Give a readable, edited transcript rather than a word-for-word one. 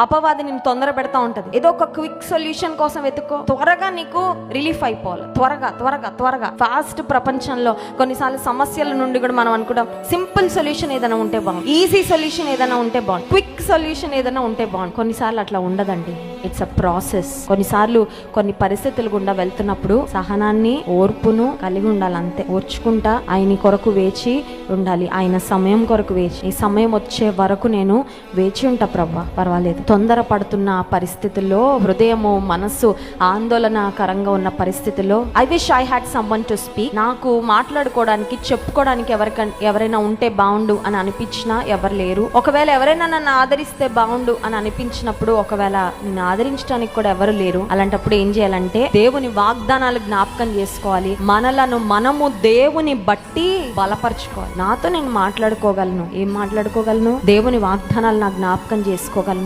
అపవాది నేను తొందర పెడతా ఉంటది. ఏదో ఒక క్విక్ సొల్యూషన్ కోసం వెతుక్కో, త్వరగా నీకు రిలీఫ్ అయిపోవాలి. త్వరగా త్వరగా త్వరగా ఫాస్ట్ ప్రపంచంలో కొన్నిసార్లు సమస్యల నుండి కూడా మనం అనుకుంటాం సింపుల్ సొల్యూషన్ ఏదైనా ఉంటే బాగుంది, ఈజీ సొల్యూషన్ ఏదైనా ఉంటే బాగుంది, క్విక్ సొల్యూషన్ ఏదైనా ఉంటే బాగుంది. కొన్నిసార్లు అట్లా ఉండదండి. It's a process. కొన్నిసార్లు కొన్ని పరిస్థితులు గుండా వెళ్తున్నప్పుడు సహనాన్ని, ఓర్పును కలిగి ఉండాలి. అంతే, ఓర్చుకుంటా ఆయన కొరకు వేచి ఉండాలి. ఆయన సమయం కొరకు వేచి, ఈ సమయం వచ్చే వరకు నేను వేచి ఉంటా ప్రభా, పర్వాలేదు. తొందర పడుతున్న పరిస్థితుల్లో, హృదయము మనస్సు ఆందోళనకరంగా ఉన్న పరిస్థితుల్లో, I wish I had someone to speak. నాకు మాట్లాడుకోవడానికి, చెప్పుకోవడానికి ఎవరైనా ఉంటే బాగుండు అని అనిపించినా ఎవరు లేరు. ఒకవేళ ఎవరైనా నన్ను ఆదరిస్తే బాగుండు అని అనిపించినప్పుడు, ఒకవేళ నేను ఆదరించడానికి కూడా ఎవరు లేరు. అలాంటప్పుడు ఏం చేయాలంటే దేవుని వాగ్దానాలు జ్ఞాపకం చేసుకోవాలి. మనలను మనము దేవుని బట్టి బలపరచుకోవాలి. నాతో నేను మాట్లాడుకోగలను. ఏం మాట్లాడుకోగలను? దేవుని వాగ్దానాలు నా జ్ఞాపకం చేసుకోగలను.